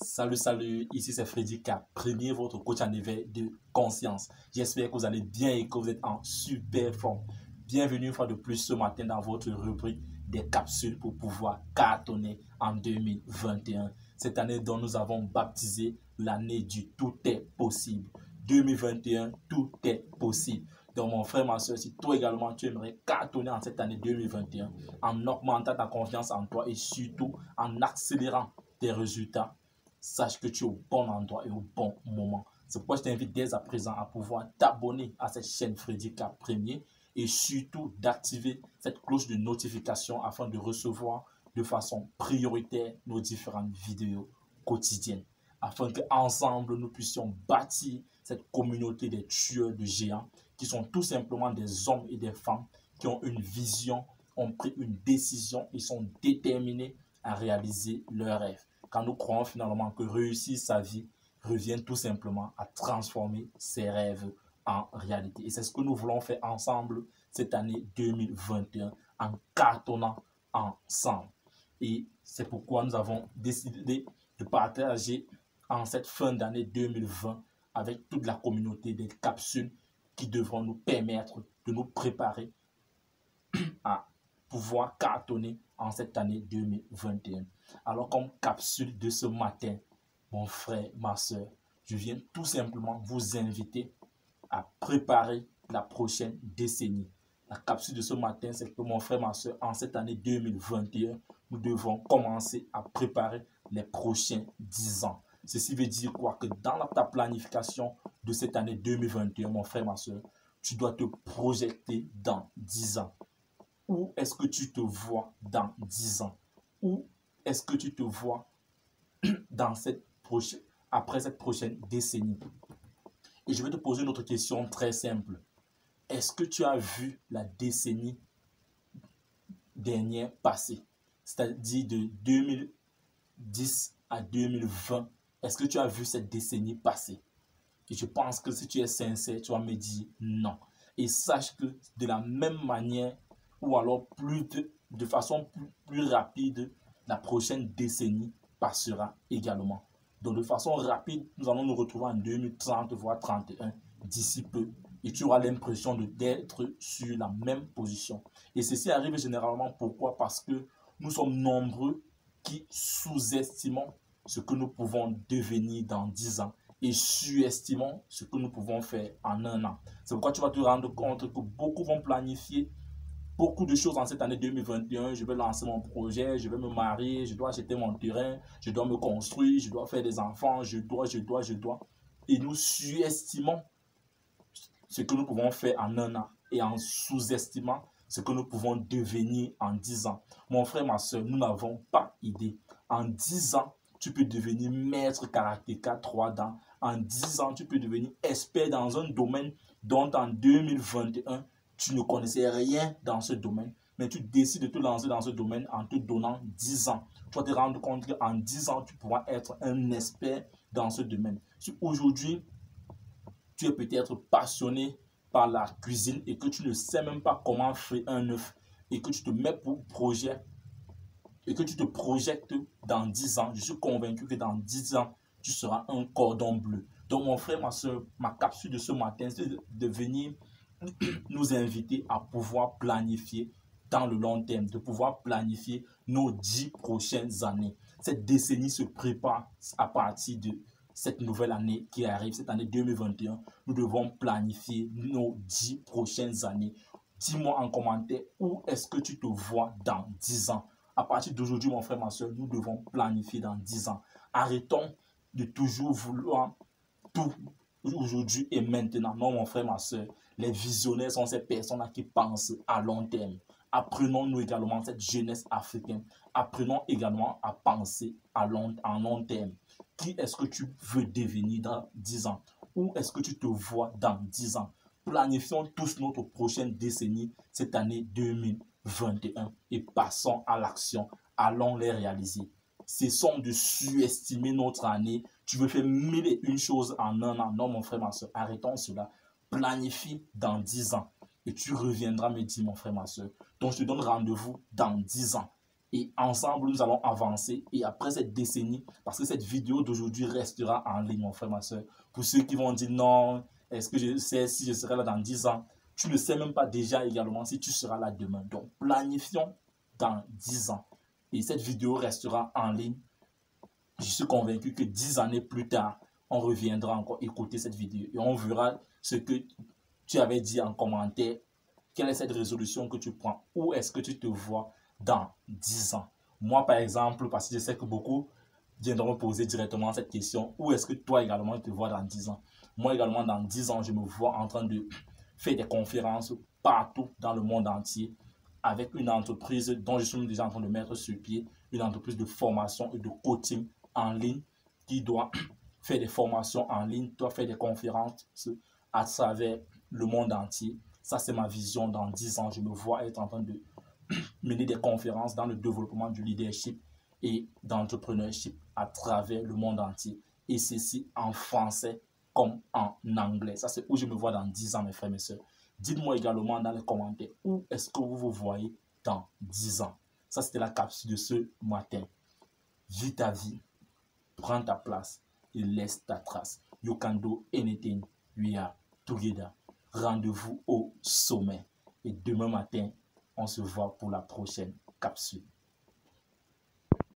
Salut, salut, ici c'est Freddy K, premier votre coach en éveil de conscience. J'espère que vous allez bien et que vous êtes en super forme. Bienvenue une fois de plus ce matin dans votre rubrique des capsules pour pouvoir cartonner en 2021. Cette année dont nous avons baptisé l'année du tout est possible. 2021, tout est possible. Donc mon frère, ma soeur, si toi également tu aimerais cartonner en cette année 2021 en augmentant ta confiance en toi et surtout en accélérant tes résultats, sache que tu es au bon endroit et au bon moment. C'est pourquoi je t'invite dès à présent à pouvoir t'abonner à cette chaîne Freddy K Premier et surtout d'activer cette cloche de notification afin de recevoir de façon prioritaire nos différentes vidéos quotidiennes. Afin qu'ensemble nous puissions bâtir cette communauté des tueurs de géants qui sont tout simplement des hommes et des femmes qui ont une vision, ont pris une décision et sont déterminés à réaliser leurs rêves. Quand nous croyons finalement que réussir sa vie revient tout simplement à transformer ses rêves en réalité. Et c'est ce que nous voulons faire ensemble cette année 2021 en cartonnant ensemble. Et c'est pourquoi nous avons décidé de partager en cette fin d'année 2020 avec toute la communauté des capsules qui devront nous permettre de nous préparer à pouvoir cartonner en cette année 2021. Alors comme capsule de ce matin, mon frère, ma soeur, je viens tout simplement vous inviter à préparer la prochaine décennie. La capsule de ce matin, c'est que mon frère, ma soeur, en cette année 2021, nous devons commencer à préparer les prochains 10 ans. Ceci veut dire quoi? Que dans ta planification de cette année 2021, mon frère, ma soeur, tu dois te projeter dans 10 ans. Où est-ce que tu te vois dans 10 ans? Où est-ce que tu te vois dans après cette prochaine décennie? Et je vais te poser une autre question très simple. Est-ce que tu as vu la décennie dernière passer? C'est-à-dire de 2010 à 2020. Est-ce que tu as vu cette décennie passer? Et je pense que si tu es sincère, tu vas me dire non. Et sache que de la même manière, ou alors de façon plus rapide, la prochaine décennie passera également. Donc de façon rapide, nous allons nous retrouver en 2030, voire 31, d'ici peu. Et tu auras l'impression d'être sur la même position. Et ceci arrive généralement pourquoi? Parce que nous sommes nombreux qui sous-estimons ce que nous pouvons devenir dans 10 ans et surestimons ce que nous pouvons faire en un an. C'est pourquoi tu vas te rendre compte que beaucoup vont planifier beaucoup de choses en cette année 2021. Je vais lancer mon projet, je vais me marier, je dois acheter mon terrain, je dois me construire, je dois faire des enfants, je dois. Et nous surestimons ce que nous pouvons faire en un an et en sous-estimant ce que nous pouvons devenir en 10 ans. Mon frère, ma soeur, nous n'avons pas idée. En 10 ans, tu peux devenir maître karatéka 3 dans. En 10 ans, tu peux devenir expert dans un domaine dont en 2021, tu ne connaissais rien dans ce domaine. Mais tu décides de te lancer dans ce domaine en te donnant 10 ans. Tu vas te rendre compte qu'en 10 ans, tu pourras être un expert dans ce domaine. Si aujourd'hui, tu es peut-être passionné par la cuisine et que tu ne sais même pas comment faire un œuf et que tu te mets pour projet et que tu te projettes dans 10 ans, je suis convaincu que dans 10 ans, tu seras un cordon bleu. Donc mon frère, ma soeur, ma capsule de ce matin, c'est de venir nous inviter à pouvoir planifier dans le long terme, de pouvoir planifier nos 10 prochaines années. Cette décennie se prépare à partir de cette nouvelle année qui arrive, cette année 2021. Nous devons planifier nos 10 prochaines années. Dis-moi en commentaire où est-ce que tu te vois dans 10 ans. À partir d'aujourd'hui, mon frère, ma soeur, nous devons planifier dans 10 ans. Arrêtons de toujours vouloir tout aujourd'hui et maintenant. Non, mon frère, ma soeur, les visionnaires sont ces personnes-là qui pensent à long terme. Apprenons-nous également cette jeunesse africaine. Apprenons également à penser en long terme. Qui est-ce que tu veux devenir dans 10 ans? Où est-ce que tu te vois dans 10 ans? Planifions tous notre prochaine décennie, cette année 2021, et passons à l'action. Allons les réaliser. Cessons de surestimer notre année. Tu veux faire 1001 choses en un an. Non, mon frère, ma soeur, arrêtons cela. Planifie dans 10 ans. Et tu reviendras me dire, mon frère, ma soeur. Donc, je te donne rendez-vous dans 10 ans. Et ensemble, nous allons avancer. Et après cette décennie, parce que cette vidéo d'aujourd'hui restera en ligne, mon frère, ma soeur. Pour ceux qui vont dire non, est-ce que je sais si je serai là dans 10 ans? Tu ne sais même pas déjà également si tu seras là demain. Donc, planifions dans 10 ans. Et cette vidéo restera en ligne. Je suis convaincu que 10 années plus tard, on reviendra encore écouter cette vidéo. Et on verra ce que tu avais dit en commentaire. Quelle est cette résolution que tu prends? Où est-ce que tu te vois dans 10 ans? Moi, par exemple, parce que je sais que beaucoup viendront me poser directement cette question, où est-ce que toi également tu te vois dans 10 ans? Moi également, dans 10 ans, je me vois en train de faire des conférences partout dans le monde entier avec une entreprise dont je suis déjà en train de mettre sur pied, une entreprise de formation et de coaching en ligne qui doit faire des formations en ligne, doit faire des conférences à travers le monde entier. Ça, c'est ma vision dans 10 ans. Je me vois être en train de mener des conférences dans le développement du leadership et d'entrepreneurship à travers le monde entier. Et ceci en français comme en anglais. Ça, c'est où je me vois dans 10 ans, mes frères et mes sœurs. Dites-moi également dans les commentaires où est-ce que vous vous voyez dans 10 ans. Ça, c'était la capsule de ce matin. Vis ta vie, prends ta place et laisse ta trace. You can do anything. We are together. Rendez-vous au sommet. Et demain matin, on se voit pour la prochaine capsule.